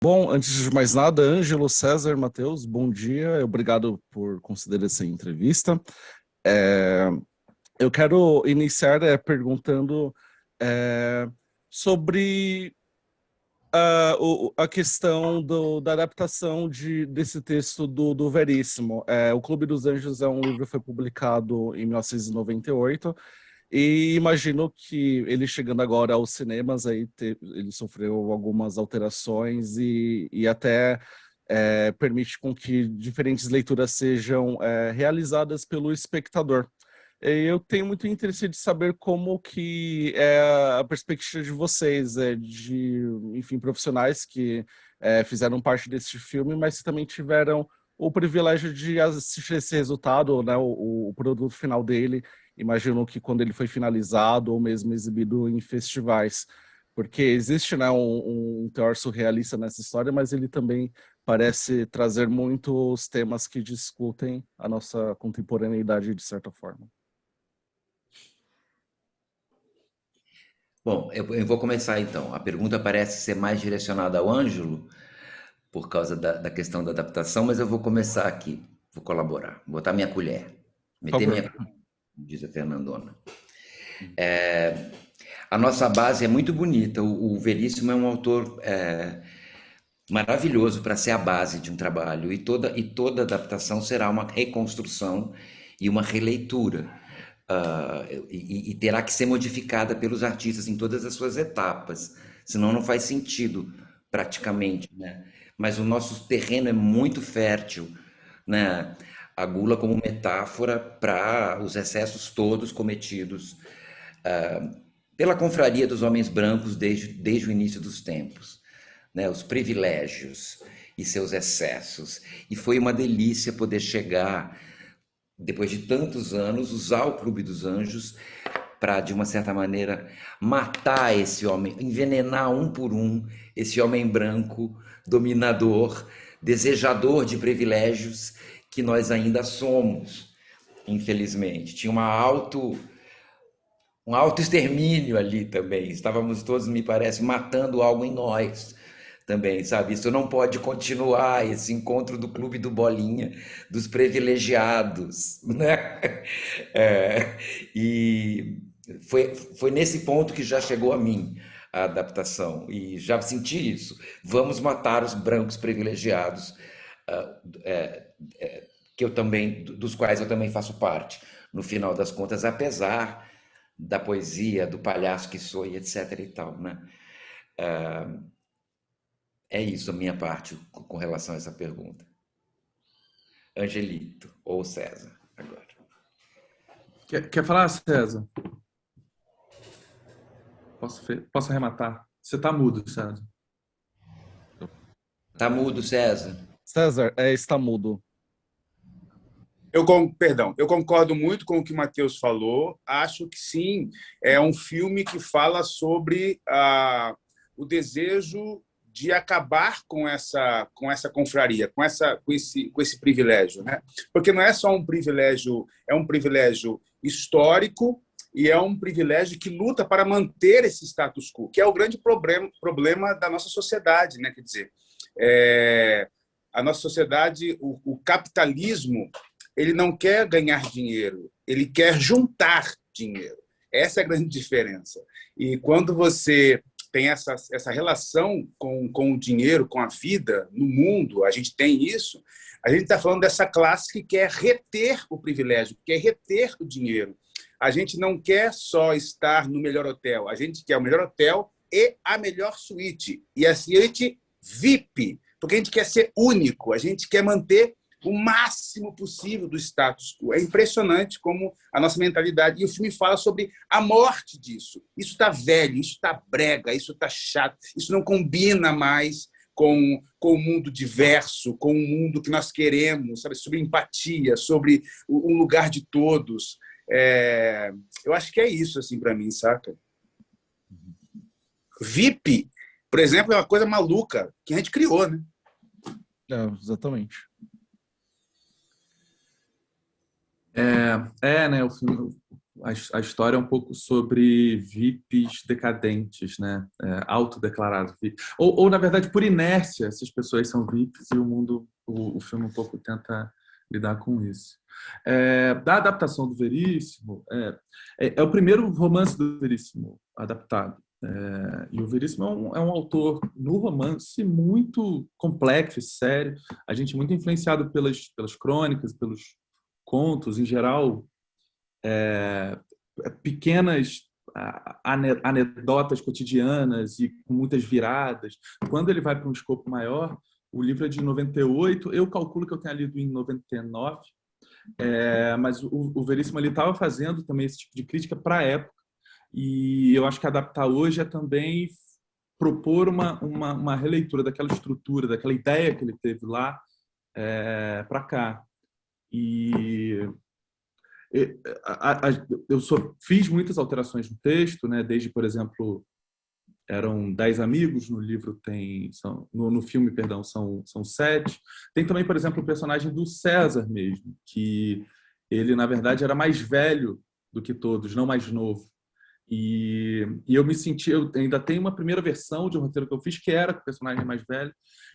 Bom, antes de mais nada, Ângelo, César, Matheus, bom dia. Obrigado por considerar essa entrevista. É, eu quero iniciar perguntando é, sobre a questão da adaptação desse texto do Veríssimo. O Clube dos Anjos é um livro que foi publicado em 1998 e imagino que ele chegando agora aos cinemas, ele sofreu algumas alterações e até permite com que diferentes leituras sejam realizadas pelo espectador. Eu tenho muito interesse de saber como que é a perspectiva de vocês, enfim, profissionais que fizeram parte desse filme, mas que também tiveram o privilégio de assistir esse resultado, né, o produto final dele. Imagino que quando ele foi finalizado ou mesmo exibido em festivais, porque existe, né, um teor surrealista nessa história, mas ele também parece trazer muitos temas que discutem a nossa contemporaneidade de certa forma. Bom, eu vou começar então. A pergunta parece ser mais direcionada ao Ângelo, por causa da questão da adaptação, mas eu vou começar aqui. Vou colaborar, vou botar minha colher. Por Meter favor. minha colher, diz a Fernandona. A nossa base é muito bonita. O Veríssimo é um autor maravilhoso para ser a base de um trabalho. E toda adaptação será uma reconstrução e uma releitura. E terá que ser modificada pelos artistas em todas as suas etapas, senão não faz sentido praticamente, né? Mas o nosso terreno é muito fértil, né? A gula como metáfora para os excessos todos cometidos pela confraria dos homens brancos desde o início dos tempos, né? Os privilégios e seus excessos. E foi uma delícia poder chegar, depois de tantos anos, usar o Clube dos Anjos para, de uma certa maneira, matar esse homem, envenenar um por um esse homem branco, dominador, desejador de privilégios que nós ainda somos, infelizmente. Tinha um auto-extermínio ali também. Estávamos todos, me parece, matando algo em nós também, sabe? Isso não pode continuar, esse encontro do Clube do Bolinha, dos privilegiados, né? É, e foi nesse ponto que já chegou a mim a adaptação, e já senti isso. Vamos matar os brancos privilegiados, que eu também, dos quais eu também faço parte, no final das contas, apesar da poesia, do palhaço que sou e etc e tal, né? É isso a minha parte com relação a essa pergunta. Angelito ou César, agora. Quer falar, César? Posso arrematar? Você está mudo, César. Tá mudo, César? César, está mudo. Perdão, eu concordo muito com o que o Matheus falou. Acho que sim, é um filme que fala sobre o desejo de acabar com essa confraria, com esse privilégio, né? Porque não é só um privilégio, é um privilégio histórico e é um privilégio que luta para manter esse status quo, que é o grande problema da nossa sociedade, né? Quer dizer, a nossa sociedade, o capitalismo, ele não quer ganhar dinheiro, ele quer juntar dinheiro. Essa é a grande diferença. E quando você tem essa relação com o dinheiro, com a vida no mundo, a gente tem isso, a gente está falando dessa classe que quer reter o privilégio, quer reter o dinheiro. A gente não quer só estar no melhor hotel, a gente quer o melhor hotel e a melhor suíte. E a suíte VIP, porque a gente quer ser único, a gente quer manter o máximo possível do status quo. É impressionante como a nossa mentalidade... E o filme fala sobre a morte disso. Isso está velho, isso está brega, isso está chato, isso não combina mais com o mundo diverso, com o mundo que nós queremos, sabe? Sobre empatia, sobre um lugar de todos. Eu acho que é isso, assim, para mim, saca? VIP, por exemplo, é uma coisa maluca que a gente criou, né? Exatamente. Né, a história é um pouco sobre VIPs decadentes, né? Autodeclarados VIPs. Ou, na verdade, por inércia, essas pessoas são VIPs e o filme um pouco tenta lidar com isso. Da adaptação do Veríssimo, é o primeiro romance do Veríssimo adaptado. E o Veríssimo é um autor, no romance, muito complexo e sério. A gente muito influenciado pelas crônicas, pelos contos, em geral, pequenas anedotas cotidianas e com muitas viradas. Quando ele vai para um escopo maior, o livro é de 98, eu calculo que eu tenha lido em 99, mas o Veríssimo estava fazendo também esse tipo de crítica para a época, e eu acho que adaptar hoje é também propor uma releitura daquela estrutura, daquela ideia que ele teve lá para cá. E eu fiz muitas alterações no texto, né? Desde, por exemplo, eram 10 amigos, no livro no filme, perdão, são 7. Tem também, por exemplo, o personagem do César mesmo, que ele, na verdade, era mais velho do que todos, não mais novo. E eu me senti, eu ainda tenho uma primeira versão de um roteiro que eu fiz, que era com o personagem mais velho,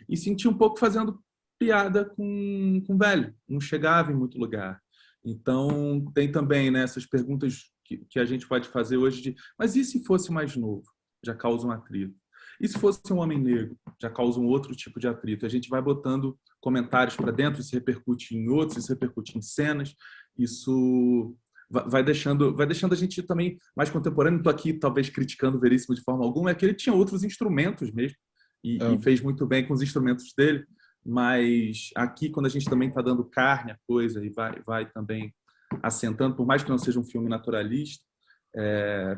e senti um pouco fazendo piada com velho, não chegava em muito lugar. Então, tem também, né, essas perguntas que a gente pode fazer hoje de, mas e se fosse mais novo? Já causa um atrito. E se fosse um homem negro? Já causa um outro tipo de atrito. A gente vai botando comentários para dentro, isso repercute em outros, isso repercute em cenas, isso vai deixando a gente também mais contemporâneo. Estou aqui, talvez, criticando o Veríssimo de forma alguma, é que ele tinha outros instrumentos mesmo, e fez muito bem com os instrumentos dele, mas aqui, quando a gente também está dando carne à coisa e vai também assentando, por mais que não seja um filme naturalista,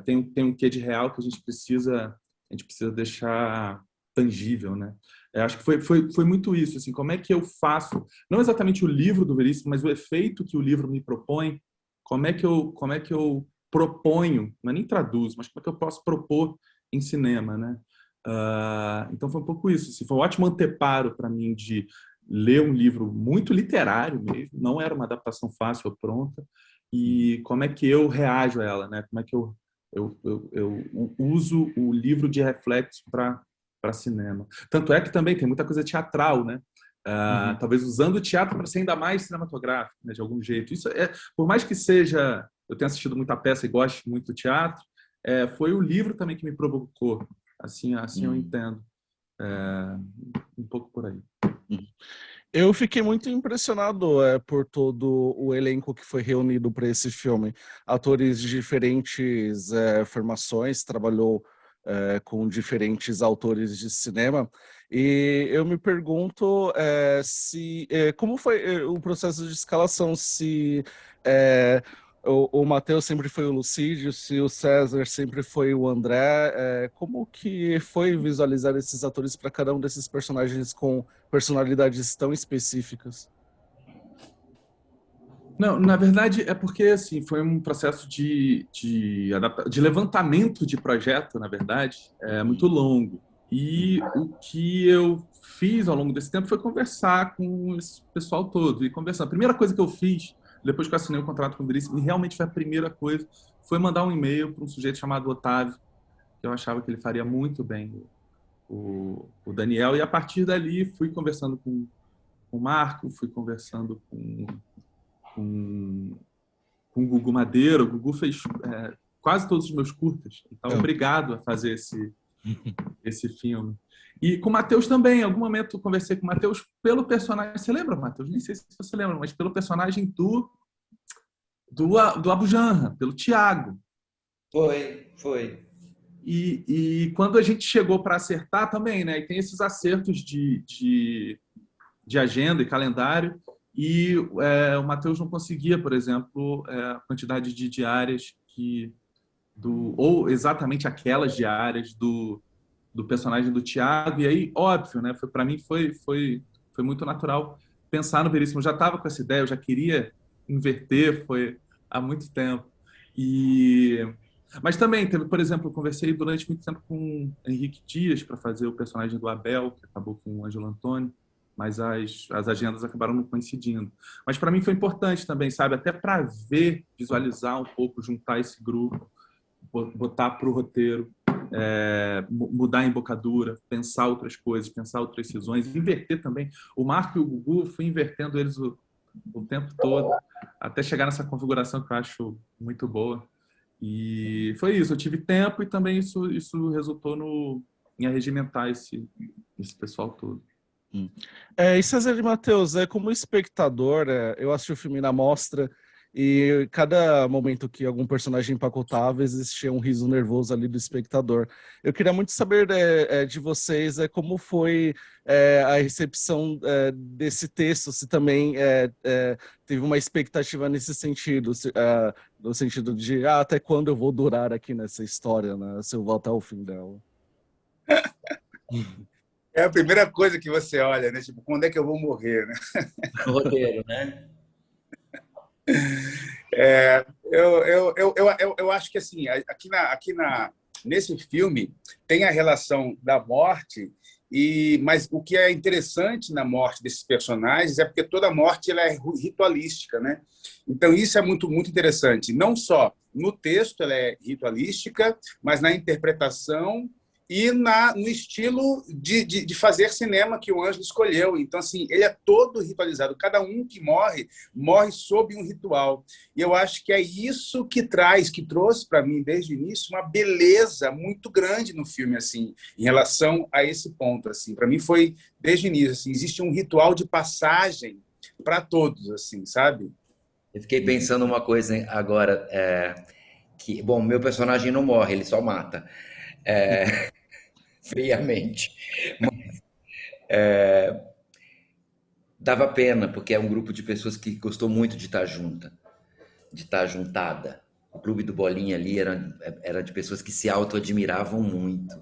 tem um quê de real que a gente precisa deixar tangível, né? Acho que foi muito isso, assim, como é que eu faço, não exatamente o livro do Veríssimo, mas o efeito que o livro me propõe, como é que eu proponho, não é nem traduzo, mas como é que eu posso propor em cinema, né? Então foi um pouco isso, assim, foi um ótimo anteparo para mim de ler um livro muito literário mesmo, não era uma adaptação fácil ou pronta, e como é que eu reajo a ela, né? Como é que eu uso o livro de reflexo para cinema. Tanto é que também tem muita coisa teatral, né? Talvez usando o teatro para ser ainda mais cinematográfico, né? De algum jeito. Isso por mais que seja, eu tenha assistido muita peça e goste muito do teatro, foi o livro também que me provocou. Assim eu entendo. Um pouco por aí. Eu fiquei muito impressionado por todo o elenco que foi reunido para esse filme. Atores de diferentes formações, trabalhou com diferentes autores de cinema. E eu me pergunto como foi o processo de escalação, se o Matheus sempre foi o Lucídio, se o César sempre foi o André, como que foi visualizar esses atores para cada um desses personagens com personalidades tão específicas? Não, na verdade é porque assim foi um processo de levantamento de projeto, na verdade, muito longo. E o que eu fiz ao longo desse tempo foi conversar com esse pessoal todo e conversar. A primeira coisa que eu fiz depois que eu assinei o contrato com o Veríssimo, e realmente foi a primeira coisa, foi mandar um e-mail para um sujeito chamado Otávio, que eu achava que ele faria muito bem o Daniel. E a partir dali fui conversando com o Marco, fui conversando com o Gugu Madeira. O Gugu fez quase todos os meus curtas. Então, obrigado a fazer esse filme. E com o Matheus também. Em algum momento eu conversei com o Matheus pelo personagem. Você lembra, Matheus? Nem sei se você lembra, mas pelo personagem do Abu Janra, pelo Tiago. Foi. E quando a gente chegou para acertar também, né? E tem esses acertos de agenda e calendário. E o Matheus não conseguia, por exemplo, a quantidade de diárias ou exatamente aquelas diárias do personagem do Tiago. E aí, óbvio, né? Para mim foi muito natural pensar no Veríssimo. Eu já estava com essa ideia, eu já queria inverter, foi há muito tempo. Mas também, por exemplo, eu conversei durante muito tempo com Henrique Dias para fazer o personagem do Abel, que acabou com o Ângelo Antônio. mas as agendas acabaram não coincidindo. Mas para mim foi importante também, sabe? Até para ver, visualizar um pouco, juntar esse grupo, botar para o roteiro, mudar a embocadura, pensar outras coisas, pensar outras decisões, inverter também. O Marco e o Gugu, fui invertendo eles o tempo todo, até chegar nessa configuração que eu acho muito boa. E foi isso, eu tive tempo e também isso resultou em arregimentar esse pessoal todo. E César e Matheus, como espectador, eu assisti o filme na mostra e cada momento que algum personagem empacotava existia um riso nervoso ali do espectador. Eu queria muito saber de vocês como foi a recepção desse texto, se também teve uma expectativa nesse sentido, no sentido de até quando eu vou durar aqui nessa história, né, se eu vou até o fim dela. É a primeira coisa que você olha, né? Tipo, quando é que eu vou morrer, né? No roteiro, né? Eu acho que assim, nesse filme tem a relação da morte, mas o que é interessante na morte desses personagens é porque toda morte ela é ritualística, né? Então isso é muito muito interessante. Não só no texto ela é ritualística, mas na interpretação e no estilo de fazer cinema que o Ângelo escolheu. Então, assim, ele é todo ritualizado. Cada um que morre, morre sob um ritual. E eu acho que é isso que trouxe para mim, desde o início, uma beleza muito grande no filme, assim, em relação a esse ponto. Assim. Para mim foi, desde o início, assim, existe um ritual de passagem para todos, assim, sabe? Eu fiquei pensando uma coisa agora, que, bom, meu personagem não morre, ele só mata. Friamente. Mas, dava pena, porque é um grupo de pessoas que gostou muito de estar junta, de estar juntada. O Clube do Bolinha ali era de pessoas que se auto-admiravam muito.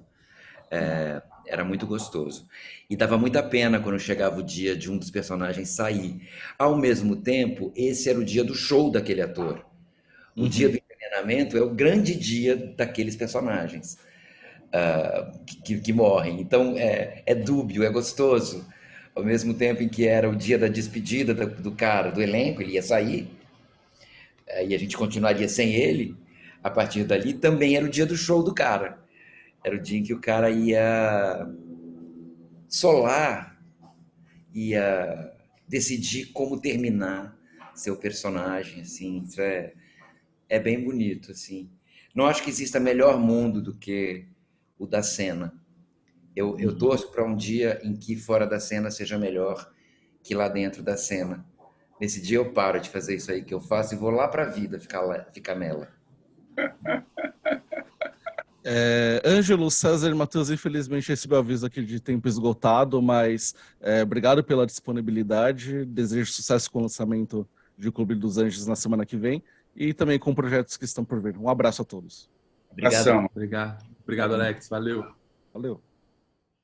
Era muito gostoso. E dava muita pena quando chegava o dia de um dos personagens sair. Ao mesmo tempo, esse era o dia do show daquele ator. O dia do envenenamento é o grande dia daqueles personagens. Que morrem. Então é dúbio, é gostoso. Ao mesmo tempo em que era o dia da despedida do cara, do elenco, ele ia sair, e a gente continuaria sem ele, a partir dali também era o dia do show do cara. Era o dia em que o cara ia solar, ia decidir como terminar seu personagem, assim. Isso é bem bonito, assim. Não acho que exista melhor mundo do que o da cena. Eu torço para um dia em que fora da cena seja melhor que lá dentro da cena. Nesse dia eu paro de fazer isso aí que eu faço e vou lá para a vida ficar nela. Ângelo, César e Matheus, infelizmente recebi o aviso aqui de tempo esgotado, mas obrigado pela disponibilidade. Desejo sucesso com o lançamento de O Clube dos Anjos na semana que vem e também com projetos que estão por vir. Um abraço a todos. Obrigado. Obrigado, Alex. Valeu. Valeu.